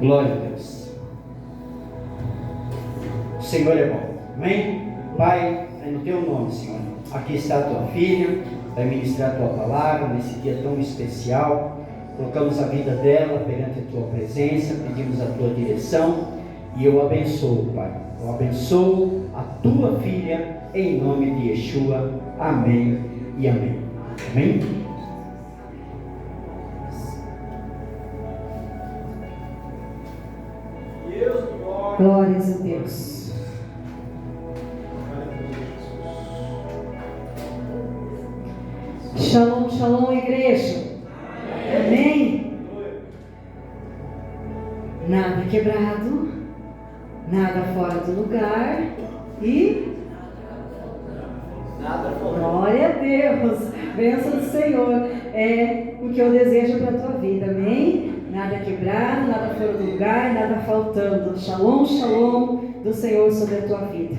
Glória a Deus. O Senhor é bom. Amém? Pai, é no teu nome, Senhor. Aqui está a tua filha, vai ministrar a tua palavra nesse dia tão especial. Colocamos a vida dela perante a tua presença, pedimos a tua direção e eu abençoo, Pai. Eu abençoo a tua filha em nome de Yeshua. Amém e amém. Amém? Glórias a Deus. Shalom, shalom, igreja. Amém? Nada quebrado, nada fora do lugar e glória a Deus. Bênção do Senhor é o que eu desejo para a tua vida. Amém? Nada quebrado, nada fora do lugar, nada faltando. Shalom, shalom do Senhor sobre a tua vida.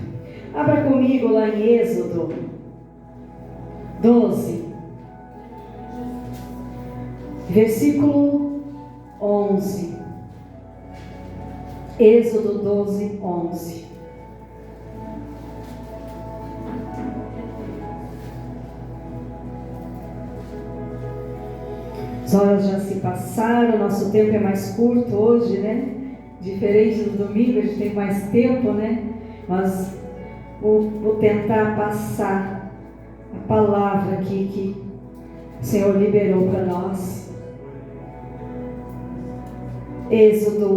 Abra comigo lá em Êxodo 12, versículo 11. Êxodo 12, 11. As horas já se passaram, nosso tempo é mais curto hoje, né? Diferente do domingo, a gente tem mais tempo, né? Mas vou tentar passar a palavra aqui que o Senhor liberou para nós. Êxodo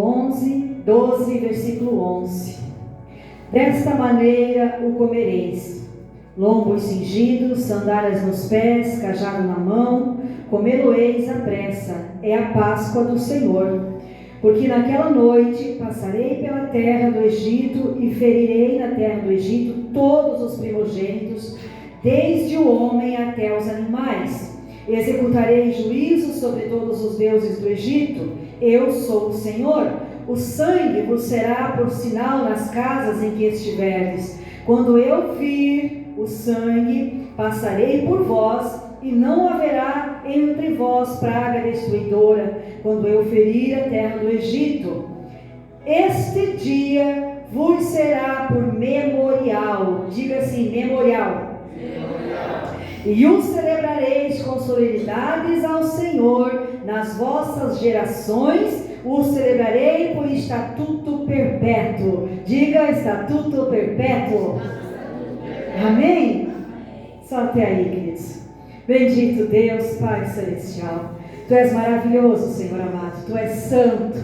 12, versículo 11. Desta maneira o comereis: lombos cingidos, sandálias nos pés, cajado na mão, comê-lo-eis à pressa, é a Páscoa do Senhor. Porque naquela noite passarei pela terra do Egito e ferirei na terra do Egito todos os primogênitos, desde o homem até os animais. Executarei juízo sobre todos os deuses do Egito. Eu sou o Senhor. O sangue vos será por sinal nas casas em que estiverdes. Quando eu vir o sangue, passarei por vós, e não haverá entre vós praga destruidora, quando eu ferir a terra do Egito. Este dia vos será por memorial. Diga assim: memorial. E o celebrareis com solenidades ao Senhor nas vossas gerações. O celebrarei por estatuto perpétuo. Diga: estatuto perpétuo. Amém? Só até aí, queridos. Bendito Deus, Pai Celestial. Tu és maravilhoso, Senhor amado. Tu és santo.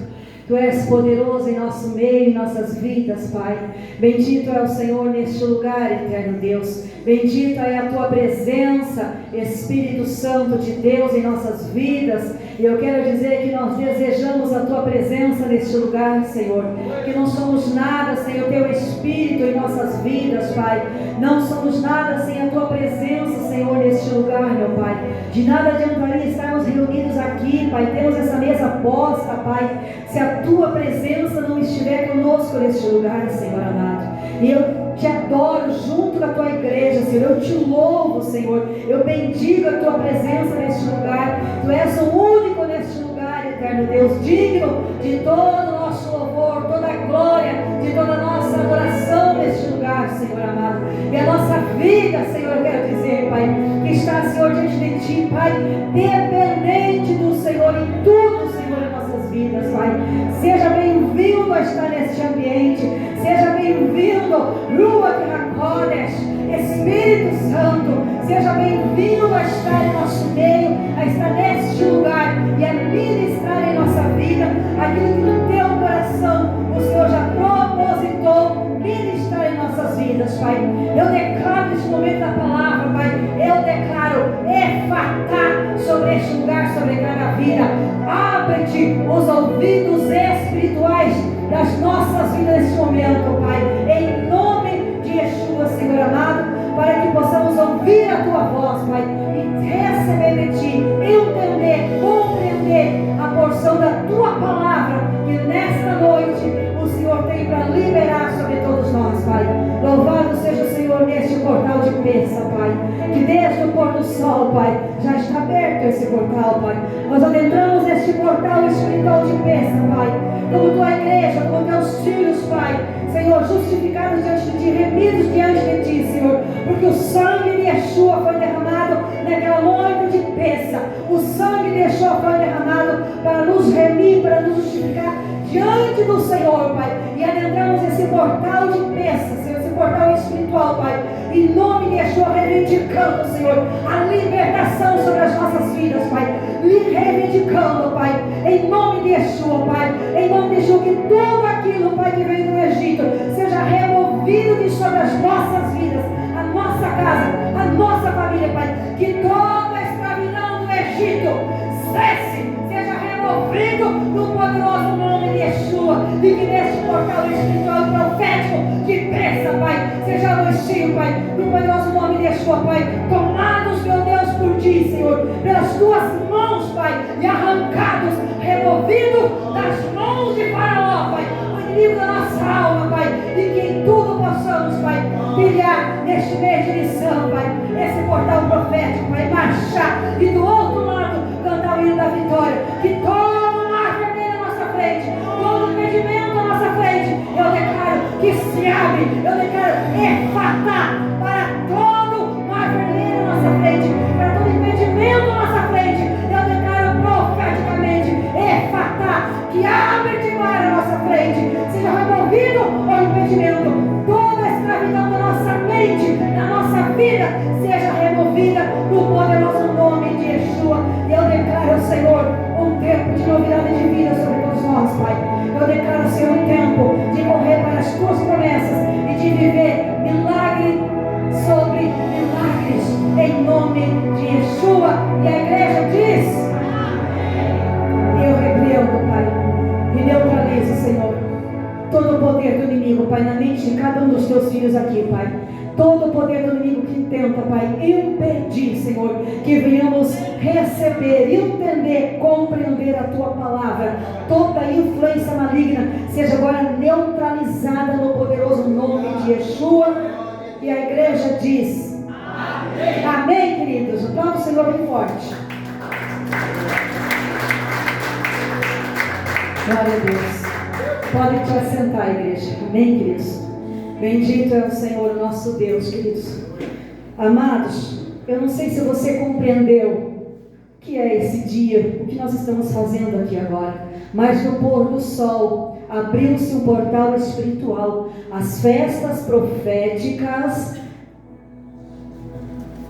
Tu és poderoso em nosso meio, em nossas vidas, Pai. Bendito é o Senhor neste lugar, eterno Deus. Bendita é a Tua presença, Espírito Santo de Deus, em nossas vidas. E eu quero dizer que nós desejamos a Tua presença neste lugar, Senhor. Que não somos nada sem o Teu Espírito em nossas vidas, Pai. Não somos nada sem a Tua presença, Senhor, neste lugar, meu Pai. De nada adiantaria estarmos reunidos aqui, Pai. Temos essa mesa posta, Pai, se a Tua presença não estiver conosco neste lugar, Senhor amado. E eu te adoro junto com a Tua igreja, Senhor. Eu te louvo, Senhor. Eu bendigo a Tua presença neste lugar. Tu és o único neste lugar, eterno Deus, digno de todo o nosso louvor, toda a glória, de toda a nossa adoração neste lugar, Senhor amado. E a nossa vida, Senhor, eu quero dizer, Pai, que está, Senhor, diante de Ti, Pai, dependente do Senhor em tudo, Senhor, em nossas vidas, Pai. Seja bem-vindo a estar neste ambiente. Seja bem-vindo, Ruach HaKodesh, Espírito Santo. Seja bem-vindo a estar em nosso meio, a estar neste lugar e a ministrar em nossa vida aquilo que no Teu coração o Senhor já propositou ministrar em nossas vidas, Pai. Eu declaro neste momento da palavra, Pai, eu declaro efatá sobre este lugar, sobre cada vida. Abre-te os ouvidos espirituais das nossas vidas neste momento, Pai, em nome de Yeshua, Senhor amado, para que possamos ouvir a Tua voz, Pai, e receber de Ti, entender, compreender a porção da Tua palavra que nesta noite o Senhor tem para liberar sobre todos nós, Pai. Louvado seja o Senhor neste portal de bênção, Pai, que desde o pôr do sol, Pai, já está aberto esse portal, Pai. Nós adentramos neste portal espiritual de bênção, Pai, como teus filhos, Pai, Senhor, justificados diante de ti, remidos diante de ti, Senhor, porque o sangue de Yeshua foi derramado naquela noite de Pessa. O sangue de Yeshua foi derramado para nos remir, para nos justificar diante do Senhor, Pai, e adentramos esse portal de Pessa, Senhor, esse portal espiritual, Pai, em nome de Yeshua, reivindicando, Senhor, a libertação sobre as nossas vidas, Pai, reivindicando, Pai, em nome de Yeshua, Pai, em nome de Yeshua, que tudo aquilo, Pai, que veio do Egito, seja removido de sobre as nossas vidas, a nossa casa, a nossa família, Pai, que toda a escravidão do Egito cesse, seja removido no poderoso nome de Yeshua, e que neste portal espiritual e profético de Pessa, Pai, sejamos cheios, Pai, no poderoso nome de Yeshua, Pai, tomados, meu Deus, por ti, Senhor, pelas tuas mãos, Pai, e arrancados, removidos das mãos de Faraó, Pai, o inimigo da nossa alma, Pai, e que em tudo possamos, Pai, brilhar neste mês de lição, Pai, esse portal profético, Pai, marchar e do outro lado cantar o hino da vitória, que todo mar vermelho à nossa frente, todo impedimento à nossa frente, eu declaro que se abre, eu declaro efatá para todo mar vermelho à nossa frente, para todo impedimento à nossa frente, eu declaro profeticamente efatá, que abre de mar à nossa frente, seja removido o impedimento, toda a escravidão da nossa mente, da nossa vida, seja removida no poderoso nome de Yeshua. E eu declaro, Senhor, um tempo de novidade de vida sobre todos nós, Pai. Eu declaro, Senhor, um tempo de correr para as tuas promessas e de viver milagre sobre milagres, em nome de Yeshua. E a igreja diz: e eu repreendo, Pai, e neutralizo, Senhor, todo o poder do inimigo, Pai, na mente de cada um dos teus filhos aqui, Pai. Todo o poder do inimigo que tenta, Pai, impedir, Senhor, que venhamos receber, entender, compreender a Tua palavra. Toda influência maligna seja agora neutralizada no poderoso nome de Yeshua. E a igreja diz: amém, amém, queridos. Aplauda o Senhor bem forte. Glória a Deus. Pode te assentar, igreja. Amém, queridos. Bendito é o Senhor, nosso Deus, queridos. Amados, eu não sei se você compreendeu o que é esse dia, o que nós estamos fazendo aqui agora, mas no pôr do sol abriu-se um portal espiritual. As festas proféticas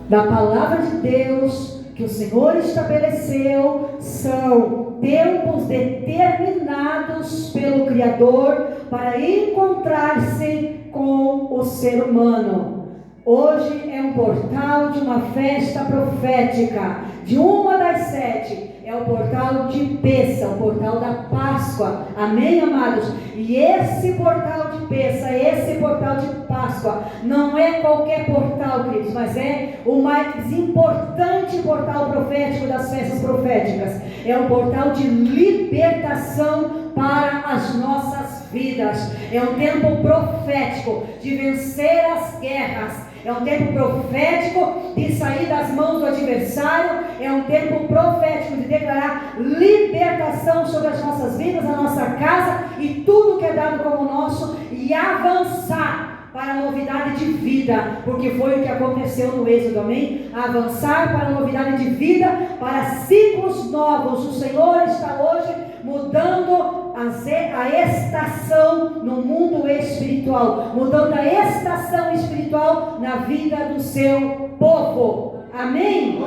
da palavra de Deus que o Senhor estabeleceu são tempos determinados pelo Criador para encontrar-se com o ser humano. Hoje é um portal de uma festa profética, de uma das 7, é o portal de Pessa, o portal da Páscoa, amém, amados? E esse portal de Pessa, esse portal de Páscoa, não é qualquer portal, queridos, mas é o mais importante portal profético das festas proféticas, é um portal de libertação para as nossas vidas, é um tempo profético de vencer as guerras, é um tempo profético de sair das mãos do adversário, é um tempo profético de declarar libertação sobre as nossas vidas, a nossa casa e tudo que é dado como nosso, e avançar para a novidade de vida, porque foi o que aconteceu no Êxodo, amém? Avançar para a novidade de vida, para ciclos novos. O Senhor está hoje mudando a estação no mundo espiritual, mudando a estação espiritual na vida do seu povo, amém?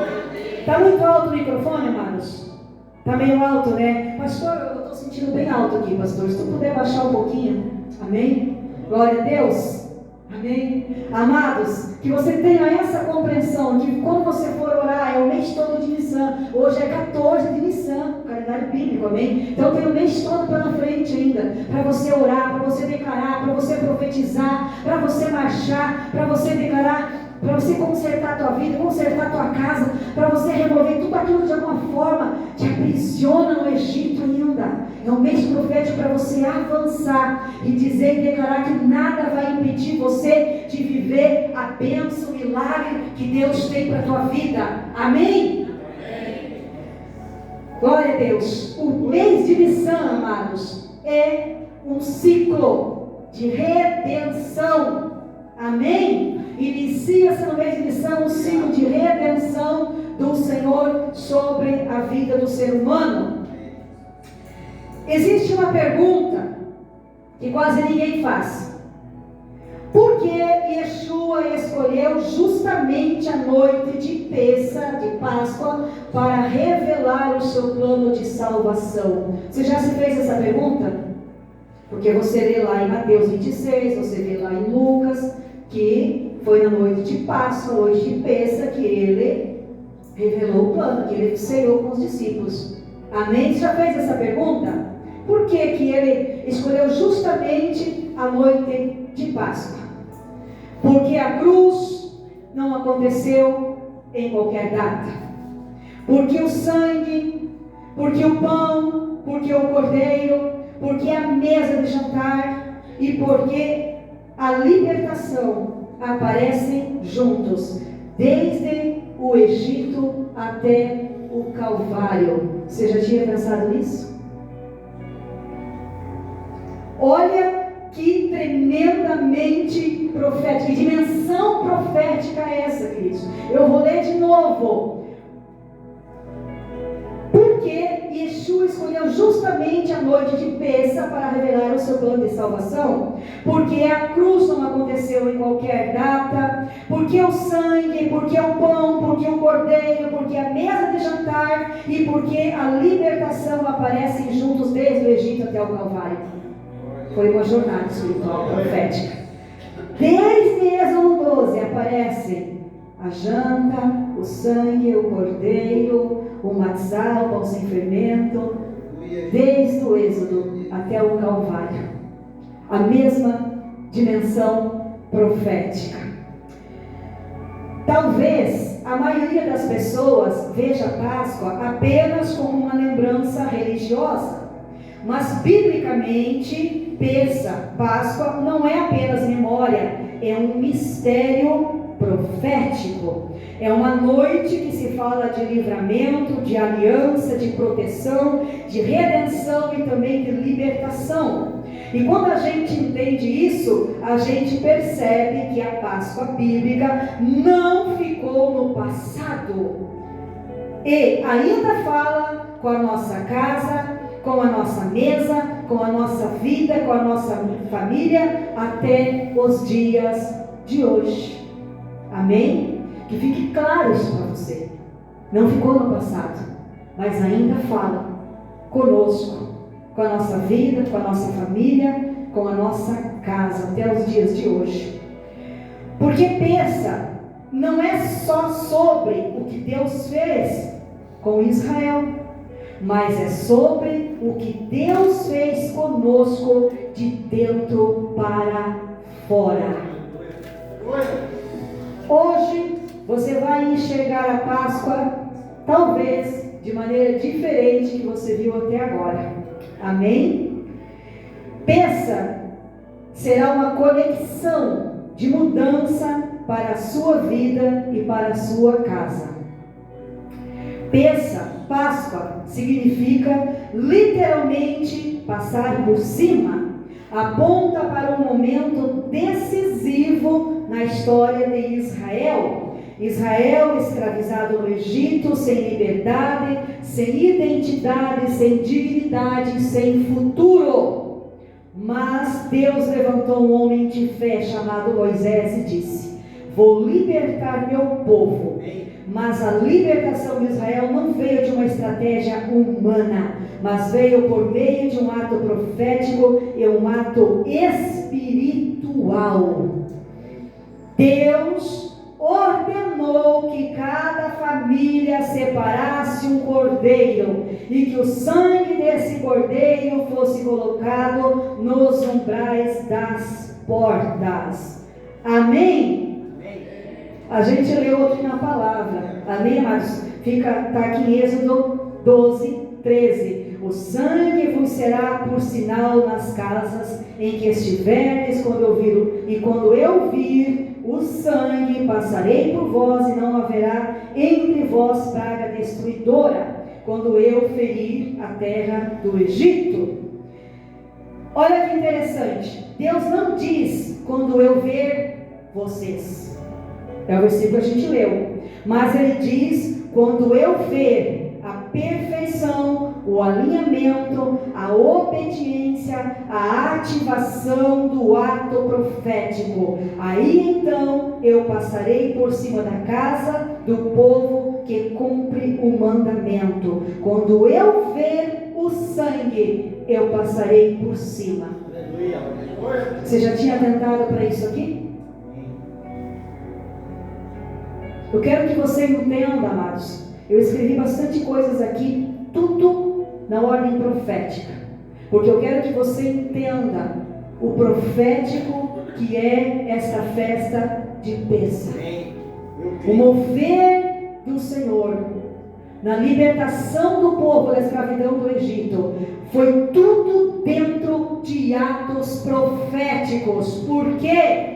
Está muito alto o microfone, amados? Está meio alto, né? Pastor, eu estou sentindo bem alto aqui, pastor, se tu puder baixar um pouquinho, amém? Glória a Deus. Amém? Amados, que você tenha essa compreensão de quando você for orar, é o mês todo de Nissan. Hoje é 14 de Nissan, calendário bíblico, amém? Então tem o mês todo pela frente ainda, para você orar, para você declarar, para você profetizar, para você marchar, para você declarar, para você consertar a tua vida, consertar a tua casa, para você remover tudo aquilo que de alguma forma te aprisiona no Egito ainda. É um mês profético para você avançar e dizer e declarar que nada vai impedir você de viver a bênção, o milagre que Deus tem para a tua vida. Amém? Amém? Glória a Deus. O mês de Nissan, amados, é um ciclo de redenção. Amém? Inicia-se no mês de missão um ciclo de redenção do Senhor sobre a vida do ser humano. Existe uma pergunta que quase ninguém faz. Por que Yeshua escolheu justamente a noite de Pêssar, de Páscoa, para revelar o seu plano de salvação? Você já se fez essa pergunta? Porque você vê lá em Mateus 26, você vê lá em Lucas, que foi na noite de Páscoa, noite de Pêssar, que ele revelou o plano, que ele ceiou com os discípulos. Amém? Você já fez essa pergunta? Por que ele escolheu justamente a noite de Páscoa? Porque a cruz não aconteceu em qualquer data. Porque o sangue, porque o pão, porque o cordeiro, porque a mesa de jantar e porque a libertação aparecem juntos, desde o Egito até o Calvário. Você já tinha pensado nisso? Olha que tremendamente profética, que dimensão profética é essa, queridos? Eu vou ler de novo. Porque Yeshua escolheu justamente a noite de Pêssar para revelar o seu plano de salvação? Porque a cruz não aconteceu em qualquer data, porque o sangue, porque o pão, porque o cordeiro, porque a mesa de jantar e porque a libertação aparecem juntos desde o Egito até o Calvário. Foi uma jornada espiritual profética. Desde Êxodo 12 aparecem a janta, o sangue, o cordeiro, o matzá, o pão sem fermento, desde o Êxodo até o Calvário. A mesma dimensão profética. Talvez a maioria das pessoas veja a Páscoa apenas como uma lembrança religiosa. Mas, biblicamente, Páscoa não é apenas memória, é um mistério profético. É uma noite que se fala de livramento, de aliança, de proteção, de redenção e também de libertação. E quando a gente entende isso, a gente percebe que a Páscoa bíblica não ficou no passado. E ainda fala com a nossa casa, com a nossa mesa, com a nossa vida, com a nossa família, até os dias de hoje. Amém? Que fique claro isso para você. Não ficou no passado, mas ainda fala conosco, com a nossa vida, com a nossa família, com a nossa casa, até os dias de hoje. Porque pensa, não é só sobre o que Deus fez com Israel, mas é sobre o que Deus fez conosco de dentro para fora. Hoje você vai enxergar a Páscoa talvez de maneira diferente que você viu até agora. Amém? Pensa, será uma conexão de mudança para a sua vida e para a sua casa. Pensa, Páscoa significa literalmente passar por cima. Aponta para um momento decisivo na história de Israel. Israel escravizado no Egito, sem liberdade, sem identidade, sem dignidade, sem futuro. Mas Deus levantou um homem de fé chamado Moisés e disse: vou libertar meu povo. Mas a libertação de Israel não veio de uma estratégia humana, mas veio por meio de um ato profético e um ato espiritual. Deus ordenou que cada família separasse um cordeiro e que o sangue desse cordeiro fosse colocado nos umbrais das portas. Amém? A gente leu aqui na palavra, amém, amados? Está aqui em Êxodo 12, 13. O sangue vos será por sinal nas casas em que estiverdes, quando eu vir o sangue, passarei por vós, e não haverá entre vós praga destruidora, quando eu ferir a terra do Egito. Olha que interessante. Deus não diz quando eu ver vocês. É o versículo que a gente leu. Mas Ele diz quando eu ver a perfeição, o alinhamento, a obediência, a ativação do ato profético. Aí então eu passarei por cima da casa do povo que cumpre o mandamento. Quando eu ver o sangue, eu passarei por cima. Você já tinha atentado para isso aqui? Eu quero que você entenda, amados. Eu escrevi bastante coisas aqui, tudo na ordem profética, porque eu quero que você entenda o profético que é esta festa de Pêssar. O mover do Senhor na libertação do povo da escravidão do Egito foi tudo dentro de atos proféticos. Por quê?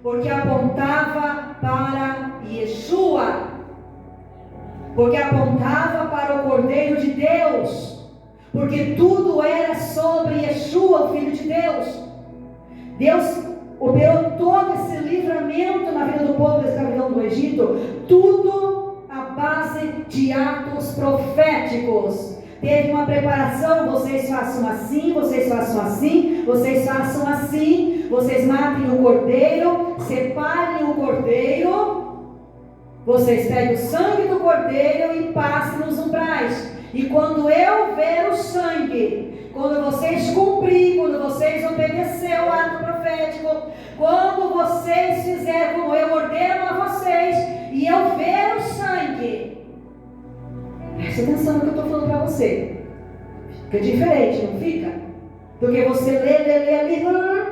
Porque apontava para Yeshua, porque apontava para o Cordeiro de Deus, porque tudo era sobre Yeshua, o Filho de Deus. Deus operou todo esse livramento na vida do povo da escravidão do Egito, tudo à base de atos proféticos. Teve uma preparação: vocês façam assim, vocês façam assim, vocês façam assim, vocês matem o cordeiro, separem o cordeiro, vocês peguem o sangue do cordeiro e passem nos umbrais. E quando eu ver o sangue, quando vocês cumprirem, quando vocês obedecerem o ato profético, quando vocês fizerem como eu ordeno a vocês, e eu ver o sangue, presta atenção no que eu estou falando para você. Fica diferente, não fica? Do que você lê ali, não,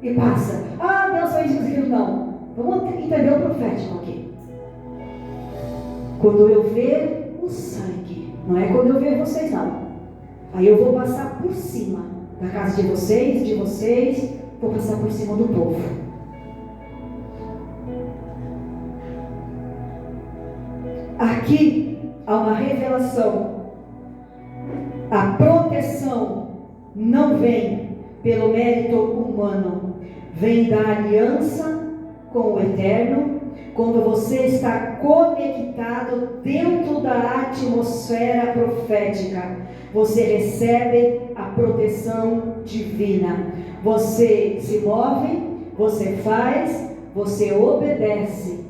e passa. Ah, Deus fez isso aqui. Não. Vamos entender o profético aqui. Quando eu ver o sangue, não é quando eu ver vocês, não. Aí eu vou passar por cima da casa de vocês, vou passar por cima do povo. Aqui há uma revelação. A proteção não vem pelo mérito humano, vem da aliança com o Eterno. Quando você está conectado dentro da atmosfera profética, você recebe a proteção divina. Você se move, você faz, você obedece.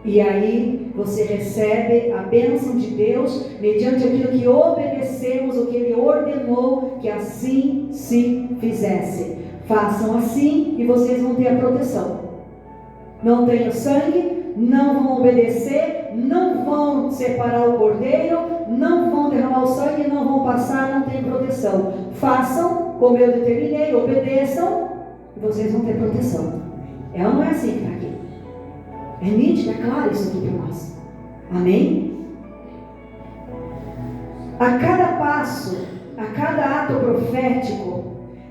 E aí você recebe a bênção de Deus mediante aquilo que obedecemos, o que Ele ordenou que assim se fizesse. Façam assim e vocês vão ter a proteção. Não tenham sangue, não vão obedecer, não vão separar o cordeiro, não vão derramar o sangue, não vão passar, não tem proteção. Façam como eu determinei, obedeçam e vocês vão ter proteção. É ou não é assim que está aqui? É nítido, é claro isso aqui para nós. Amém? A cada passo, a cada ato profético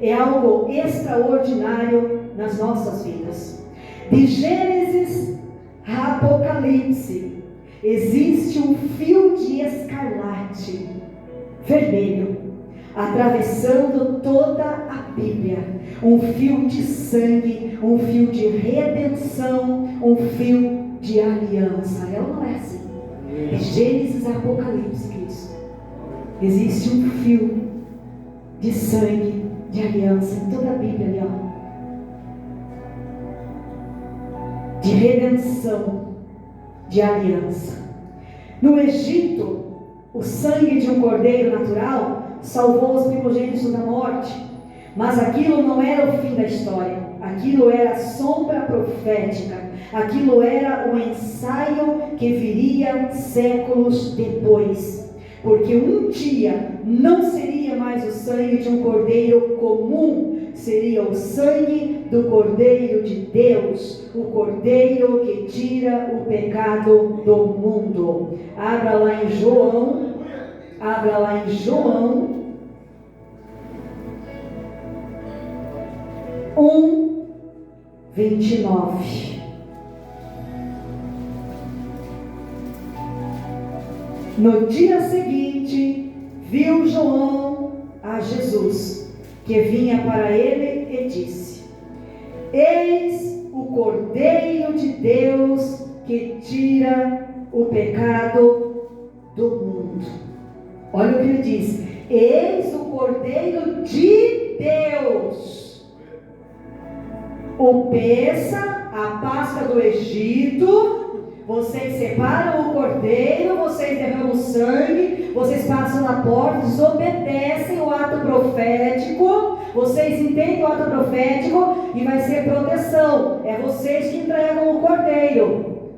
é algo extraordinário nas nossas vidas. De Gênesis a Apocalipse existe um fio de escarlate vermelho atravessando toda a Bíblia, um fio de sangue, um fio de redenção, um fio de aliança. É ou não é assim? É Gênesis a Apocalipse, queridos. Existe um fio de sangue, de aliança em toda a Bíblia ali, ó. De redenção, de aliança. No Egito, o sangue de um cordeiro natural salvou os primogênitos da morte, mas aquilo não era o fim da história, aquilo era a sombra profética, aquilo era o ensaio que viria séculos depois, porque um dia não seria mais o sangue de um cordeiro comum, seria o sangue do Cordeiro de Deus, o Cordeiro que tira o pecado do mundo. Abra lá em João 1:29. No dia seguinte, viu João a Jesus que vinha para ele e disse: Eis o Cordeiro de Deus que tira o pecado do mundo. Olha o que ele diz: eis o Cordeiro de Deus. O Pêssar, a Páscoa do Egito, vocês separam o cordeiro, vocês derramam sangue, vocês passam na porta, desobedecem o ato profético, vocês entendem o ato profético e vai ser proteção. É vocês que entregam o cordeiro.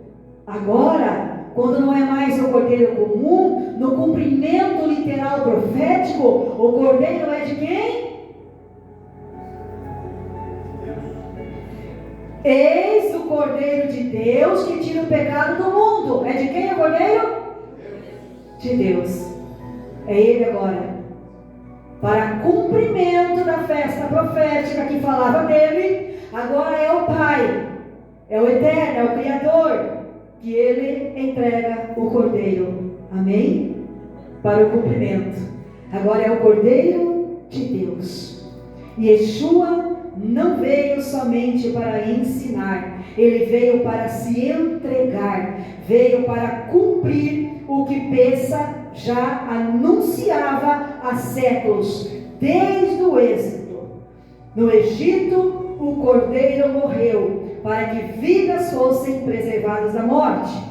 Agora, quando não é mais o cordeiro comum, no cumprimento literal profético, o cordeiro é de quem? Eis o Cordeiro de Deus que tira o pecado do mundo. É de quem o cordeiro? De Deus. É ele agora. Para cumprimento da festa profética que falava dele, agora é o Pai, é o Eterno, é o Criador, que ele entrega o cordeiro. Amém? Para o cumprimento. Agora é o Cordeiro de Deus. Yeshua não veio somente para ensinar, ele veio para se entregar, veio para cumprir o que Pêssar já anunciava há séculos, desde o Êxodo. No Egito, o cordeiro morreu para que vidas fossem preservadas da morte.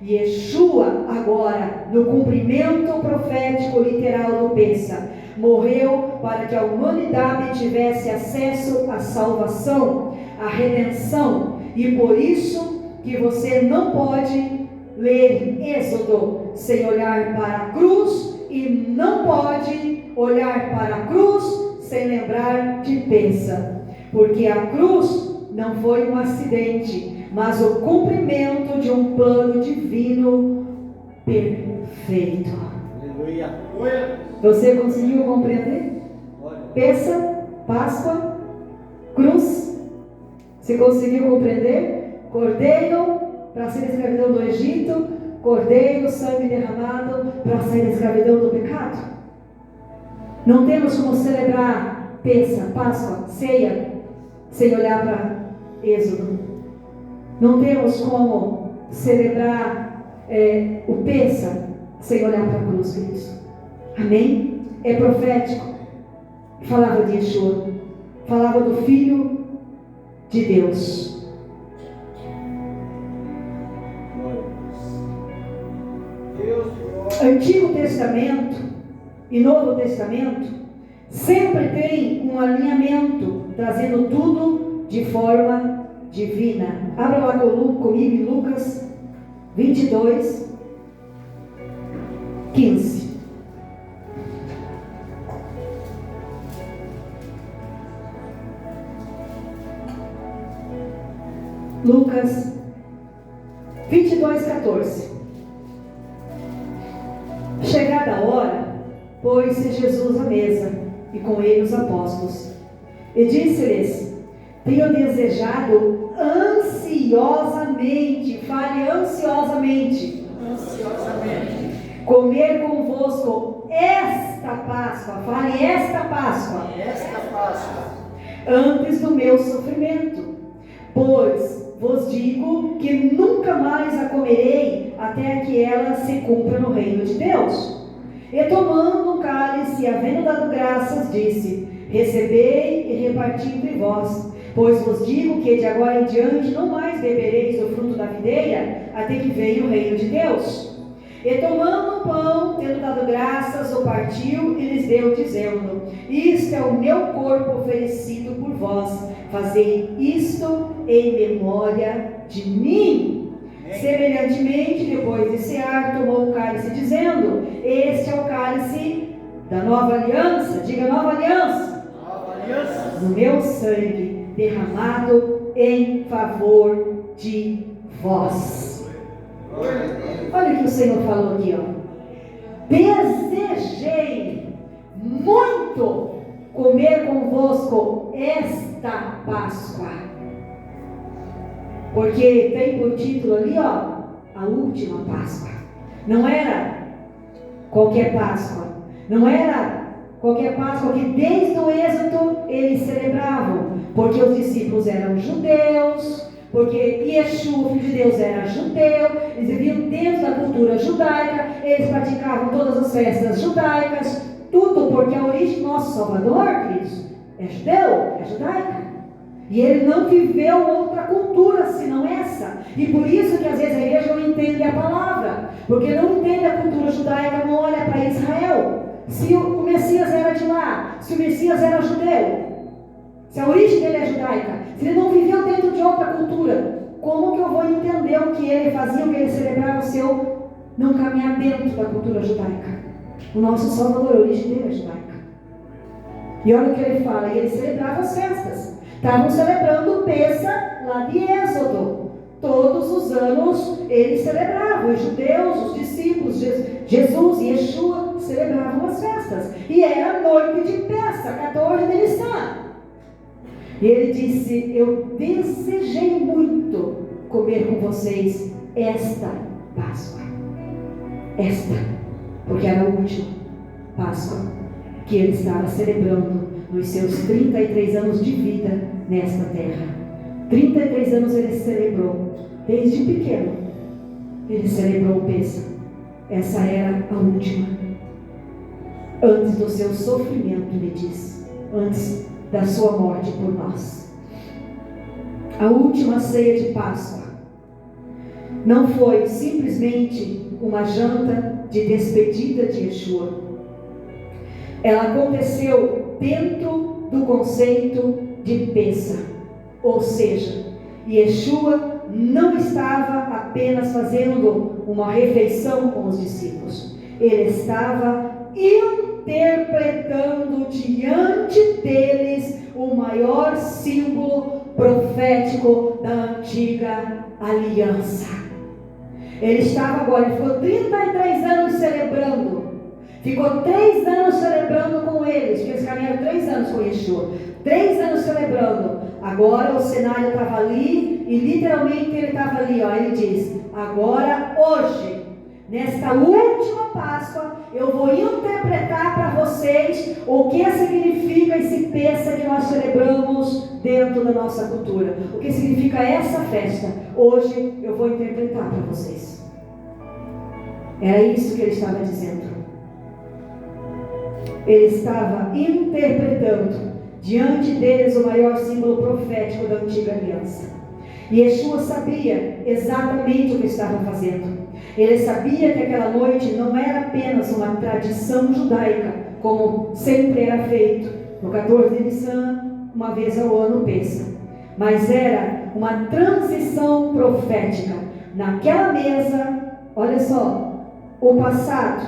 E Yeshua, agora, no cumprimento profético literal do Pêssar, morreu para que a humanidade tivesse acesso à salvação, à redenção. E por isso que você não pode ler Êxodo sem olhar para a cruz, e não pode olhar para a cruz sem lembrar de Pêssar, porque a cruz não foi um acidente, mas o cumprimento de um plano divino perfeito. Aleluia. Você conseguiu compreender? Pêssar, Páscoa, cruz. Você conseguiu compreender? Cordeiro para sair da escravidão do Egito, cordeiro, sangue derramado para sair da escravidão do pecado. Não temos como celebrar Pêssar, Páscoa, ceia, sem olhar para Êxodo. Não temos como celebrar o Pêssar sem olhar para a cruz, queridos. Amém? É profético. Falava de Yeshua, falava do Filho de Deus. Antigo Testamento e Novo Testamento sempre tem um alinhamento, trazendo tudo de forma divina. Abra lá comigo em Lucas 22, 15. Lucas 22, 14. Chegada a hora, pôs-se Jesus à mesa, e com ele os apóstolos. E disse-lhes: tenho desejado ansiosamente, fale ansiosamente, comer convosco esta Páscoa, fale esta Páscoa, antes do meu sofrimento. Pois vos digo que nunca mais a comerei, até que ela se cumpra no reino de Deus. E tomando um cálice, havendo dado graças, disse: recebei e reparti entre vós, pois vos digo que de agora em diante não mais bebereis do fruto da videira, até que venha o reino de Deus. E tomando um pão, tendo dado graças, o partiu e lhes deu, dizendo: isto é o meu corpo oferecido por vós, fazei isto em memória de mim. Semelhantemente, depois de cear, tomou o cálice, dizendo: este é o cálice da nova aliança, diga nova aliança, no meu sangue, derramado em favor de vós. Olha o que o Senhor falou aqui, ó. Desejei muito comer convosco esta Páscoa, porque tem por título ali, ó, a última Páscoa. Não era qualquer Páscoa, não era qualquer Páscoa que desde o Êxodo eles celebravam, porque os discípulos eram judeus, porque Yeshua, filho de Deus, era judeu, eles viviam dentro da cultura judaica, eles praticavam todas as festas judaicas, tudo porque a origem do nosso Salvador, queridos, é judeu, é judaica. E ele não viveu outra cultura senão essa. E por isso que às vezes a igreja não entende a palavra, porque não entende a cultura judaica, não olha para Israel. Se o Messias era de lá, se o Messias era judeu, se a origem dele é judaica, se ele não viveu dentro de outra cultura, como que eu vou entender o que ele fazia, o que ele celebrava, se eu não caminhar dentro da cultura judaica? O nosso Salvador, a origem dele é judaica. E olha o que ele fala, e ele celebrava as festas. Estavam celebrando o Pêssar lá de Êxodo. Todos os anos eles celebravam, os judeus, os discípulos, Jesus e Yeshua celebravam as festas. E era a noite de Pêssar, 14 de Nissan. E ele disse: eu desejei muito comer com vocês esta Páscoa. Esta, porque era a última Páscoa que ele estava celebrando nos seus 33 anos de vida nesta terra. 33 anos ele celebrou, desde pequeno, ele celebrou o Pêssar. Essa era a última, antes do seu sofrimento, ele diz, antes da sua morte por nós. A última ceia de Páscoa não foi simplesmente uma janta de despedida de Yeshua. Ela aconteceu dentro do conceito de Pêssar, ou seja, Yeshua não estava apenas fazendo uma refeição com os discípulos, ele estava interpretando diante deles o maior símbolo profético da antiga aliança. Ele estava agora, ele ficou 33 anos celebrando, ficou 3 anos celebrando com eles, porque eles caminharam 3 anos com Yeshua, 3 anos celebrando. Agora o cenário estava ali, e literalmente ele estava ali, ó, ele diz: agora, hoje, nesta última Páscoa, eu vou interpretar para vocês o que significa esse Pêssar que nós celebramos dentro da nossa cultura. O que significa essa festa. Hoje eu vou interpretar para vocês. Era isso que ele estava dizendo. Ele estava interpretando diante deles o maior símbolo profético da antiga aliança. E Yeshua sabia exatamente o que estava fazendo. Ele sabia que aquela noite não era apenas uma tradição judaica, como sempre era feito no 14 de Nissan, uma vez ao ano Pêssar, mas era uma transição profética. Naquela mesa, olha só, o passado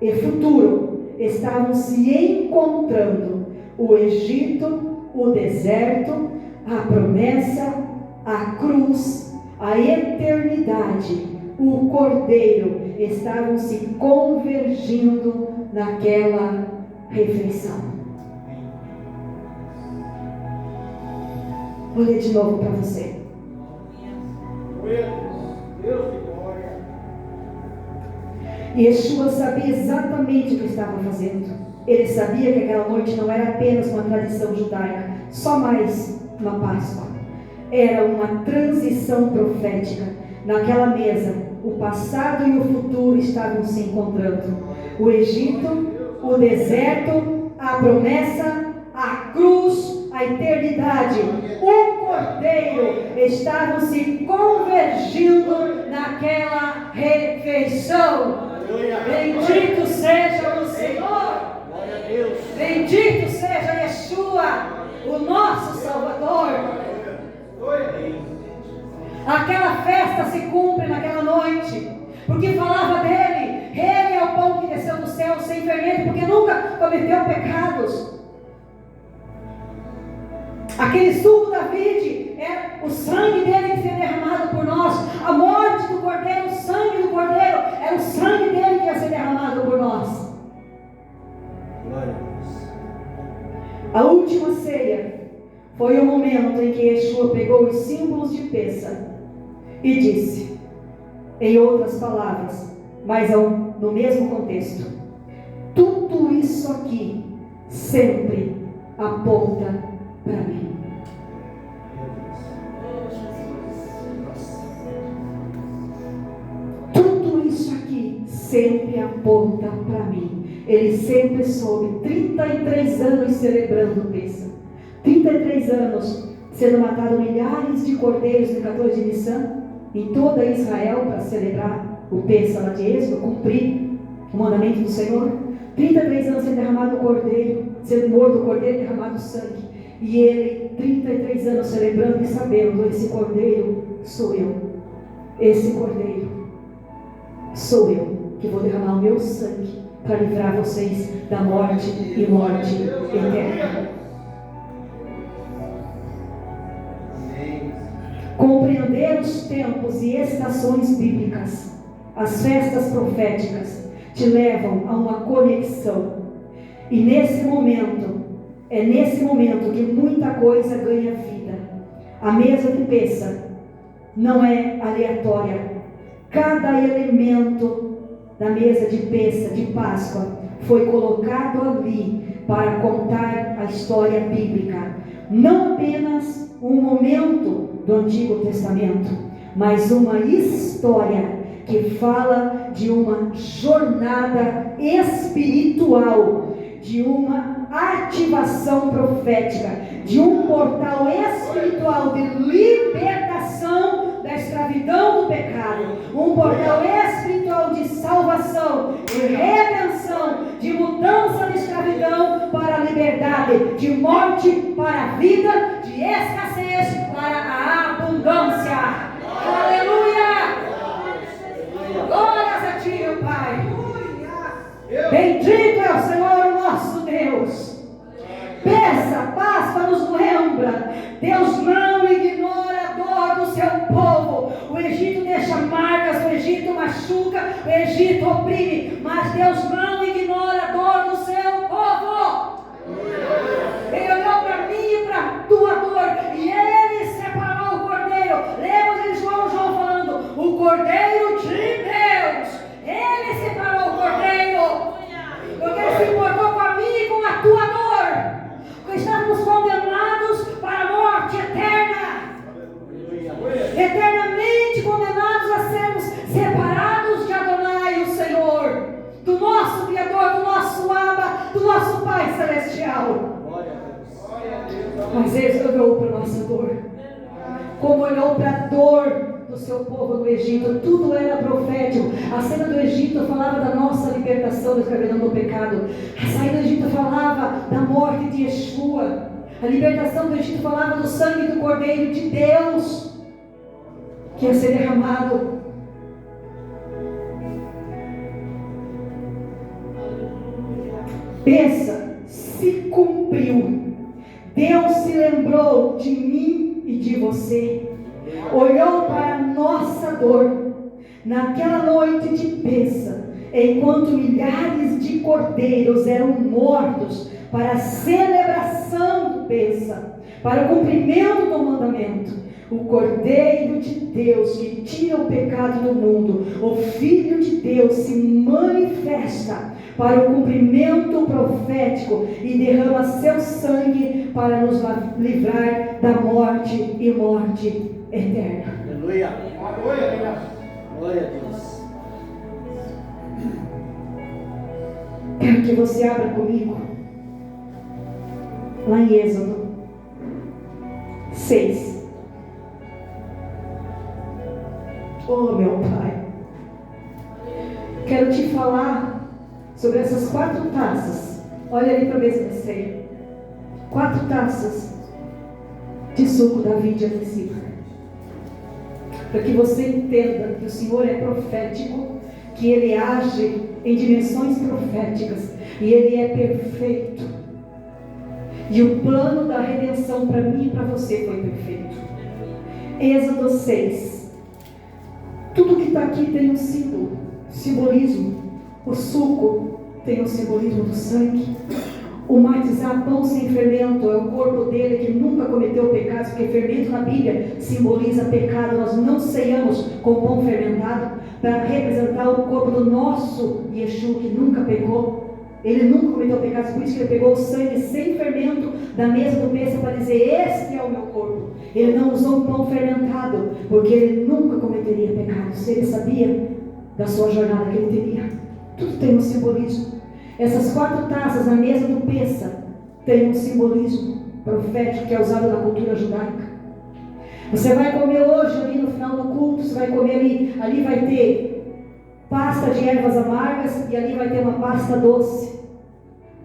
e futuro estavam se encontrando. O Egito, o deserto, a promessa, a cruz, a eternidade, o Cordeiro estavam se convergindo naquela refeição. Vou ler de novo para você. Deus de glória. Yeshua sabia exatamente o que estava fazendo. Ele sabia que aquela noite não era apenas uma tradição judaica, só mais uma Páscoa. Era uma transição profética. Naquela mesa, o passado e o futuro estavam se encontrando. O Egito, o deserto, a promessa, a cruz, a eternidade, o Cordeiro estavam se convergindo naquela refeição. Bendito seja o Senhor. Bendito seja Yeshua, o nosso Salvador. Aquela festa se cumpre naquela noite, porque falava dele. Ele é o pão que desceu do céu sem fermento, porque nunca cometeu pecados. Aquele suco da vide era o sangue dele que foi derramado por nós. A morte do Cordeiro, o sangue do Cordeiro, era o sangue dele que ia ser derramado por nós. A última ceia foi o momento em que Yeshua pegou os símbolos de Pêssar e disse, em outras palavras, mas no mesmo contexto: tudo isso aqui sempre aponta para mim. Tudo isso aqui sempre aponta para mim. Ele sempre soube, 33 anos celebrando o Pêssego, 33 anos sendo matado milhares de cordeiros no 14 de Nissan, em toda Israel, para celebrar o Pêssego lá de Êxodo, cumprir o mandamento do Senhor. 33 anos sendo derramado o cordeiro, sendo morto o cordeiro, derramado o sangue. E ele, 33 anos celebrando e sabendo, esse cordeiro sou eu. Esse cordeiro sou eu, que vou derramar o meu sangue para livrar vocês da morte e morte eterna. Compreender os tempos e estações bíblicas, as festas proféticas, te levam a uma conexão. E nesse momento, é nesse momento que muita coisa ganha vida. A mesa de Pêssego não é aleatória. Cada elemento da mesa de Pêssego, de Páscoa, foi colocado ali para contar a história bíblica. Não apenas um momento do Antigo Testamento, mas uma história que fala de uma jornada espiritual, de uma ativação profética, de um portal espiritual de libertação da escravidão do pecado, um portal espiritual de salvação, de redenção, de mudança da escravidão para a liberdade, de morte para a vida, de escassez para a abundância. Aleluia! Glórias a ti, meu Pai. Bendito é o Senhor nosso Deus. Pêssego, Páscoa nos lembra, Deus não ignora a dor do seu povo. O Egito deixa marcas, o Egito machuca, o Egito oprime, mas Deus não ignora a dor do seu povo. Ele olhou para mim e para a tua dor, e Ele separou o cordeiro. Lembra de João falando, o cordeiro de Deus. Ele separou o cordeiro, porque Ele se importou com a minha e com a tua dor, porque estávamos condenados para a morte eterna, eternamente condenados a sermos separados de Adonai, o Senhor, do nosso Criador, do nosso Abba, do nosso Pai Celestial. Mas Ele olhou para a nossa dor, como olhou para a dor do seu povo no Egito. Tudo era profético. A cena do Egito falava da nossa libertação da escravidão do pecado. A saída do Egito falava da morte de Yeshua. A libertação do Egito falava do sangue do Cordeiro de Deus, que ia ser derramado. Pensa, se cumpriu. Deus se lembrou de mim e de você. Olhou para a nossa dor naquela noite de Pêssego, enquanto milhares de cordeiros eram mortos para a celebração do Pêssego, para o cumprimento do mandamento. O Cordeiro de Deus que tira o pecado do mundo, o Filho de Deus, se manifesta para o cumprimento profético e derrama seu sangue para nos livrar da morte e morte eterna. Aleluia. Glória a Deus. Quero que você abra comigo lá em Êxodo 6. Oh, meu Pai, quero te falar sobre essas 4 taças. Olha ali para a mesa de ceia. 4 taças de suco da vide adesiva, para que você entenda que o Senhor é profético, que Ele age em dimensões proféticas e Ele é perfeito. E o plano da redenção para mim e para você foi perfeito. Êxodo 6. Tudo que está aqui tem um símbolo, simbolismo. O suco tem o simbolismo do sangue. O matizar pão sem fermento é o corpo dele que nunca cometeu pecados, porque fermento na Bíblia simboliza pecado. Nós não ceiamos com pão fermentado para representar o corpo do nosso Yeshua que nunca pecou. Ele nunca cometeu pecados, por isso que ele pegou o sangue sem fermento da mesa do Pêssego para dizer: este é o meu corpo. Ele não usou um pão fermentado, porque ele nunca cometeria pecados. Ele sabia da sua jornada que ele teria. Tudo tem um simbolismo. Essas 4 taças na mesa do Pêssego têm um simbolismo profético que é usado na cultura judaica. Você vai comer hoje ali no final do culto, você vai comer ali vai ter pasta de ervas amargas e ali vai ter uma pasta doce,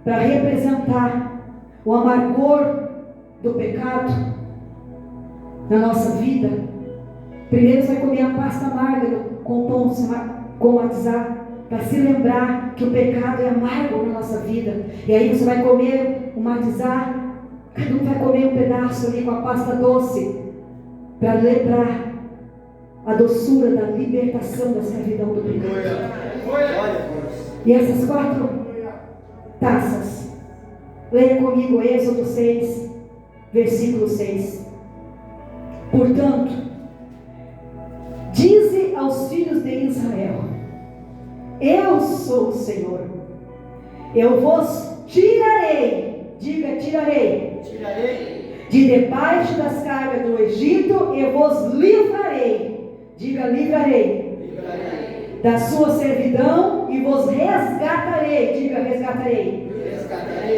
para representar o amargor do pecado na nossa vida. Primeiro você vai comer a pasta amarga com o pão, você vai comatizar, para se lembrar que o pecado é amargo na nossa vida. E aí você vai comer o matizar, cada um vai comer um pedaço ali com a pasta doce, para lembrar a doçura da libertação da escravidão do pecado. E essas 4 taças, leia comigo Êxodo 6, versículo 6. Portanto, dize aos filhos de Israel: eu sou o Senhor, eu vos tirarei, diga tirarei, de debaixo das cargas do Egito, e vos livrarei, diga livrarei, da sua servidão, e vos resgatarei, diga resgatarei,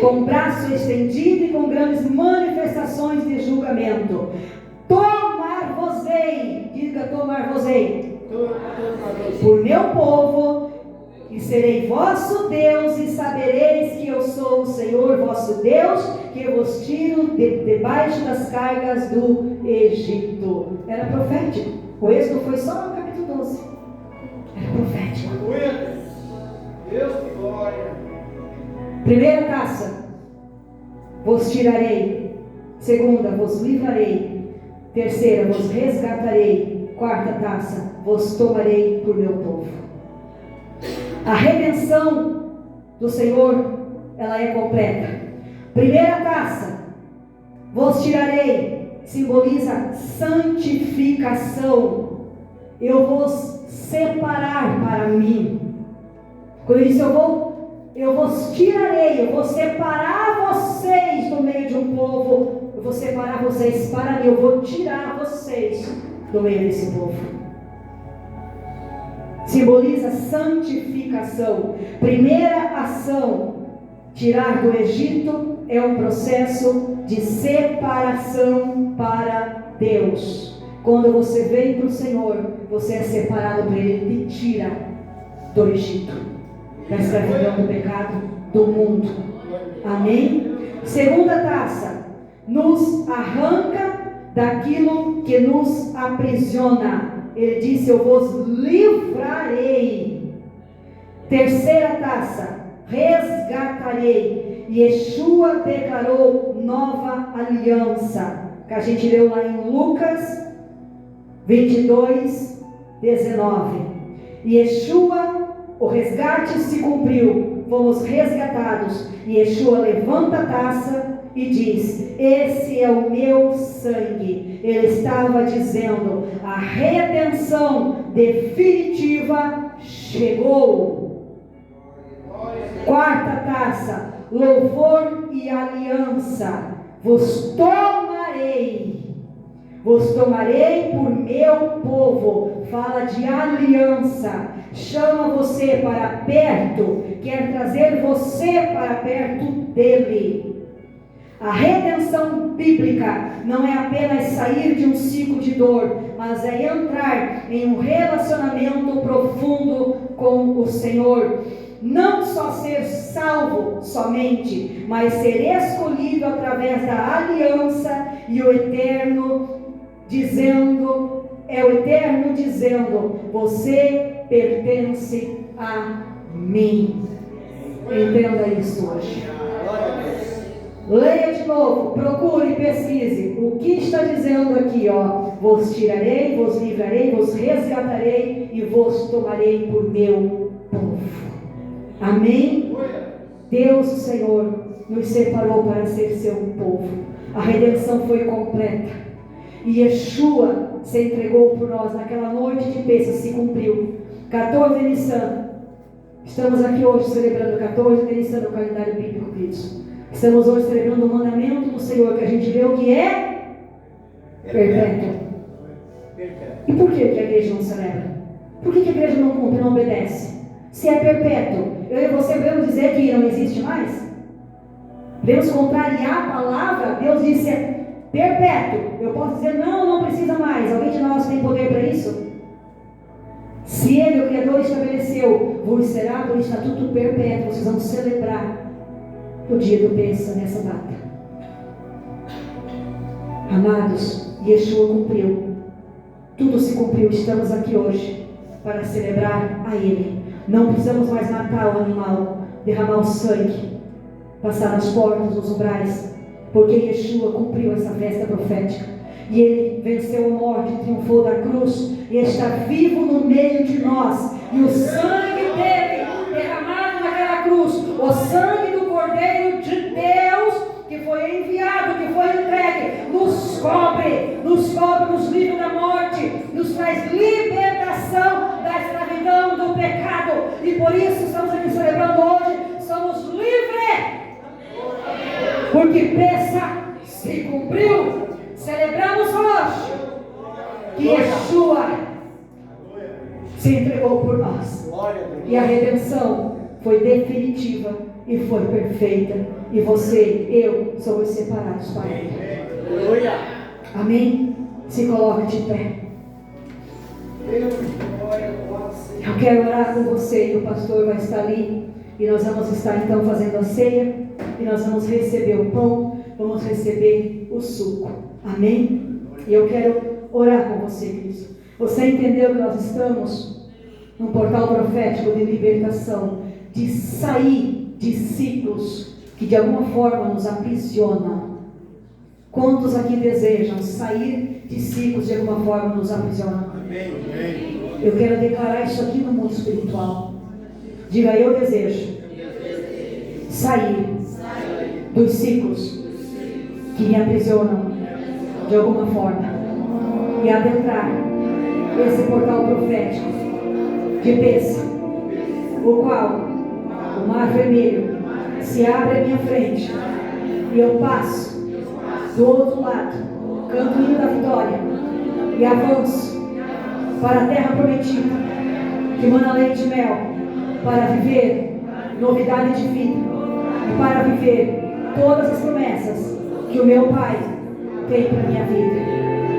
com braço estendido e com grandes manifestações de julgamento. Tomar-vos-ei, diga tomar-vos-ei, por meu povo, e serei vosso Deus, e sabereis que eu sou o Senhor vosso Deus, que vos tiro debaixo das cargas do Egito. Era profético. O Êxodo foi só no capítulo 12. Era profético. Deus que glória. Primeira taça: vos tirarei. Segunda: vos livrarei. Terceira: vos resgatarei. Quarta taça: vos tomarei por meu povo. A redenção do Senhor, ela é completa. Primeira taça: vos tirarei, simboliza santificação. Eu vos separar para mim. Quando ele disse eu vos tirarei, eu vou separar vocês do meio de um povo, eu vou separar vocês para mim, eu vou tirar vocês do meio desse povo. Simboliza santificação. Primeira ação: tirar do Egito é um processo de separação para Deus. Quando você vem para o Senhor, você é separado para Ele, Ele te tira do Egito, da escravidão do pecado, do mundo. Amém? Segunda taça: nos arranca daquilo que nos aprisiona. Ele disse: eu vos livrarei. Terceira taça: resgatarei. E Yeshua declarou nova aliança, que a gente leu lá em Lucas 22, 19. E Yeshua, o resgate se cumpriu, fomos resgatados. E Yeshua levanta a taça e diz: esse é o meu sangue. Ele estava dizendo: a redenção definitiva chegou. Quarta taça: louvor e aliança. Vos tomarei por meu povo. Fala de aliança, chama você para perto, quer trazer você para perto dele. A redenção bíblica não é apenas sair de um ciclo de dor, mas é entrar em um relacionamento profundo com o Senhor. Não só ser salvo somente, mas ser escolhido através da aliança, e o Eterno dizendo, você pertence a mim. Entenda isso hoje. Leia de novo, procure e pesquise o que está dizendo aqui, ó. Vos tirarei, vos livrarei, vos resgatarei e vos tomarei por meu povo. Amém? Deus, o Senhor, nos separou para ser seu povo. A redenção foi completa. E Yeshua se entregou por nós naquela noite de Pêssego, se cumpriu. 14 de Nissan, Estamos aqui hoje celebrando 14 delícia no calendário bíblico, queridos. Estamos hoje celebrando o mandamento do Senhor, que a gente vê o que é perpétuo. E por que a igreja não celebra? Por que a igreja não cumpre, não obedece? Se é perpétuo, eu e você devemos dizer que não existe mais? Devemos contrariar a palavra? Deus disse é perpétuo. Eu posso dizer não precisa mais. Alguém de nós tem poder para isso? Se Ele, o Criador, estabeleceu, vos será por estatuto perpétuo. Vocês vão celebrar o dia do Pêssar nessa data. Amados, Yeshua cumpriu. Tudo se cumpriu. Estamos aqui hoje para celebrar a Ele. Não precisamos mais matar o animal, derramar o sangue, passar nas portas, nos umbrais, porque Yeshua cumpriu essa festa profética. E Ele venceu a morte, triunfou da cruz e está vivo no meio de nós. E o sangue dele derramado naquela cruz, o sangue do Cordeiro de Deus que foi enviado, que foi entregue, nos cobre, nos livra da morte, nos traz libertação da escravidão, do pecado. E por isso estamos aqui celebrando hoje, somos livres, porque Pêssar se cumpriu. Celebramos hoje que Yeshua se entregou por nós, e a redenção foi definitiva e foi perfeita, e você, eu, somos separados para Ele. Amém? Se coloque de pé. Eu quero orar com você, e o pastor vai estar ali, e nós vamos estar então fazendo a ceia, e nós vamos receber o pão, vamos receber o suco. Amém? E eu quero orar com você, querido. Você entendeu que nós estamos num portal profético de libertação, de sair de ciclos que de alguma forma nos aprisionam. Quantos aqui desejam sair de ciclos de alguma forma nos aprisionam? Eu quero declarar isso aqui no mundo espiritual. Diga: eu desejo sair dos ciclos que me aprisionam de alguma forma e adentrar esse portal profético de Pêssar, o qual o mar vermelho se abre à minha frente e eu passo do outro lado, canto o hino da vitória e avanço para a terra prometida, que mana leite e mel, para viver novidade de vida e para viver todas as promessas que o meu Pai tem para a minha vida,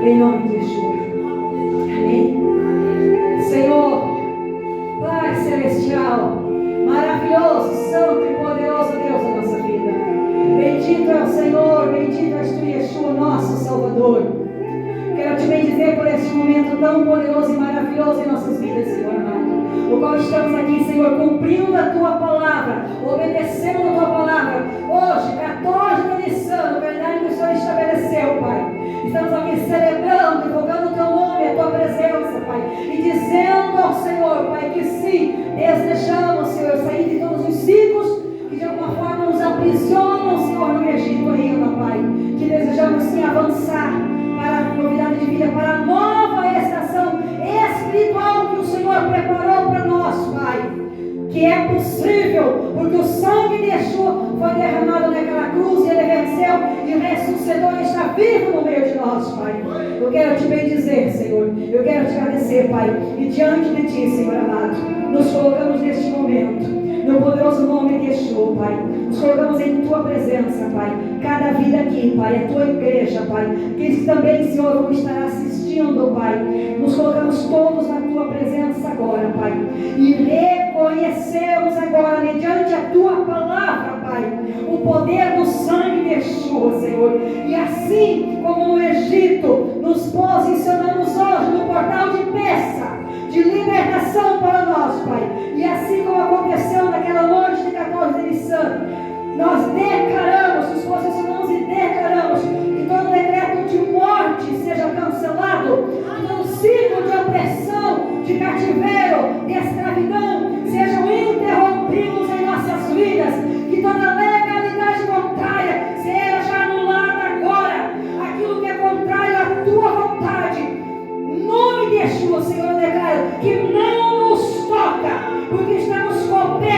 em nome de Yeshua. Amém? Senhor, Pai Celestial, maravilhoso, santo e poderoso Deus da nossa vida, bendito é o Senhor, bendito és tu, Yeshua, nosso Salvador. Quero te bendizer por este momento tão poderoso e maravilhoso em nossas vidas, Senhor amado, o qual estamos aqui, Senhor, cumprindo a tua palavra, obedecendo a tua palavra. Hoje, 14 de Nissan, no calendário que o Senhor estabeleceu, Pai, estamos aqui celebrando, invocando o teu nome, a tua presença, Pai, e dizendo ao Senhor, Pai, que sim, desejamos, Senhor, sair de todos os ciclos que de alguma forma nos aprisionam, Senhor, no Egito ainda, Pai, que desejamos sim avançar para a novidade de vida, para a nova estação espiritual que o Senhor preparou para nós, Pai, que é possível, porque o sangue de Yeshua foi derramado naquela cruz, e Ele venceu e ressuscitou e está vivo no meio de nós, Pai. Eu quero te bendizer, Senhor, eu quero te agradecer, Pai, e diante de ti, Senhor amado, nos colocamos neste momento, no poderoso nome de Yeshua, Pai, nos colocamos em tua presença, Pai, cada vida aqui, Pai, a tua igreja, Pai, aqueles que também, Senhor, vão estar assistindo, Pai, nos colocamos todos na tua presença agora, Pai, e reconhecemos agora, mediante a tua palavra, Pai, o poder do sangue de Yeshua, Senhor, e assim como no Egito, nos posicionamos hoje no portal de Pêssar, de libertação para nós, Pai, e assim como aconteceu naquela noite de 14 de Nissan, nós declaramos, nos posicionamos e declaramos que todo decreto de morte seja cancelado, que todo ciclo de opressão, de cativeiro, de escravidão sejam interrompidos em nossas vidas, que toda legalidade contrária seja anulada agora, aquilo que é contrário à tua vontade, em nome de Yeshua, Senhor, eu declaro que não nos toca, porque estamos cobertos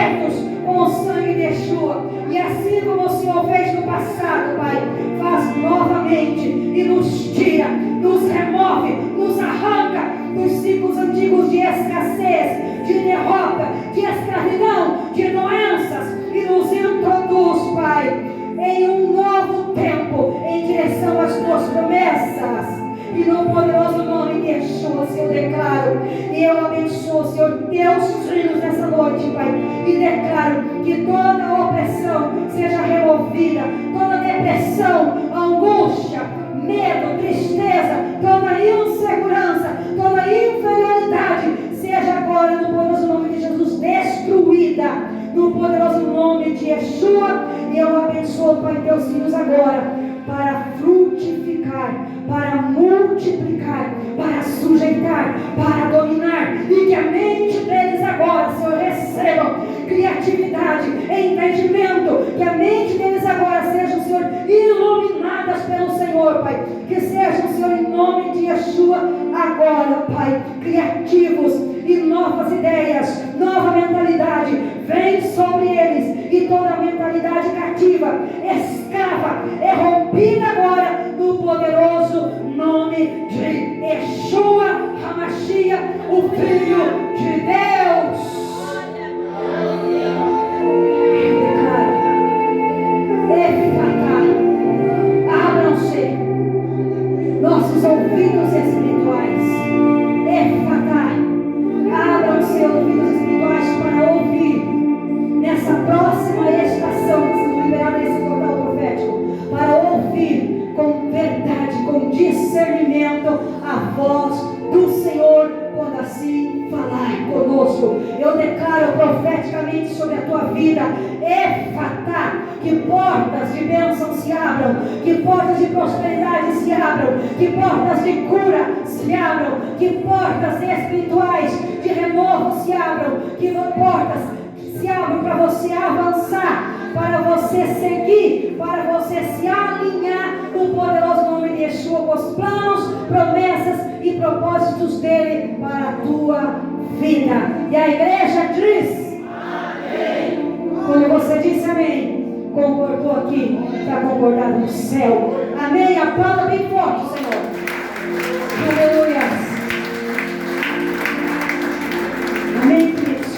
mente e nos tira, nos remove, nos arranca dos ciclos antigos de escassez, de derrota, de escravidão, de doenças e nos introduz, Pai, em um novo tempo, em direção às tuas promessas. E no poderoso nome de Yeshua, Senhor, declaro e eu abençoo, Senhor, teus filhos nessa noite, Pai, e declaro que toda opressão seja removida, toda depressão, angústia, medo, tristeza, toda insegurança, toda inferioridade seja agora, no poderoso nome de Jesus, destruída, no poderoso nome de Yeshua. E eu abençoo, Pai, teus filhos agora para frutificar, para multiplicar, para sujeitar, para dominar, e que a mente deles agora, Senhor, receba criatividade, entendimento, que a mente deles agora sejam, Senhor, iluminadas pelo Senhor, Pai, que sejam, Senhor, em nome de Yeshua, agora, Pai, criativos e novas ideias, nova mentalidade, vem sobre eles, e toda mentalidade cativa, escrava, é rompida agora, no poderoso nome de Yeshua HaMashiach, o Filho de Deus. Abram-se nossos ouvidos espirituais. Abram-se ouvidos espirituais para ouvir nessa próxima estação que está sendo liberada nesse portal profético, para ouvir com verdade, com discernimento a voz do Senhor quando assim falar conosco. Eu declaro profeticamente sobre a tua vida, Efatá, que portas de bênção se abram, que portas de prosperidade se abram, que portas de cura se abram, que portas espirituais de renovo se abram, que portas se abram para você avançar, para você seguir, para você se alinhar no poderoso nome de Yeshua, com os planos, promessas e propósitos dele para a tua vida. E a igreja diz amém. Quando você disse amém, concordou aqui, está concordado no céu. Amém. Aplauda bem forte, Senhor. Aleluia. Amém, queridos.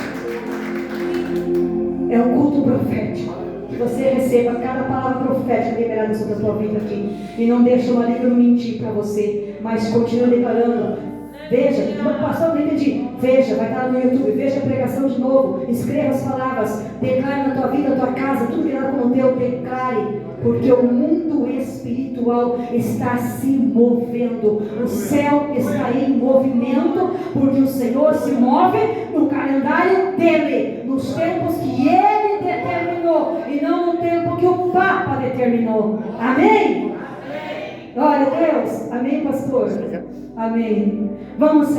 É um culto profético. Que você receba cada palavra profética liberada sobre a tua vida aqui. E não deixe o maligno mentir para você, mas continue declarando. Veja, pastor, não entendi. Veja, vai estar no YouTube, veja a pregação de novo, escreva as palavras, declare na tua vida, na tua casa, tudo que nada como teu, declare, porque o mundo espiritual está se movendo, o céu está em movimento, porque o Senhor se move no calendário dele, nos tempos que ele determinou, e não no tempo que o Papa determinou. Amém? Glória a Deus. Amém, pastor? Amém. Vamos ser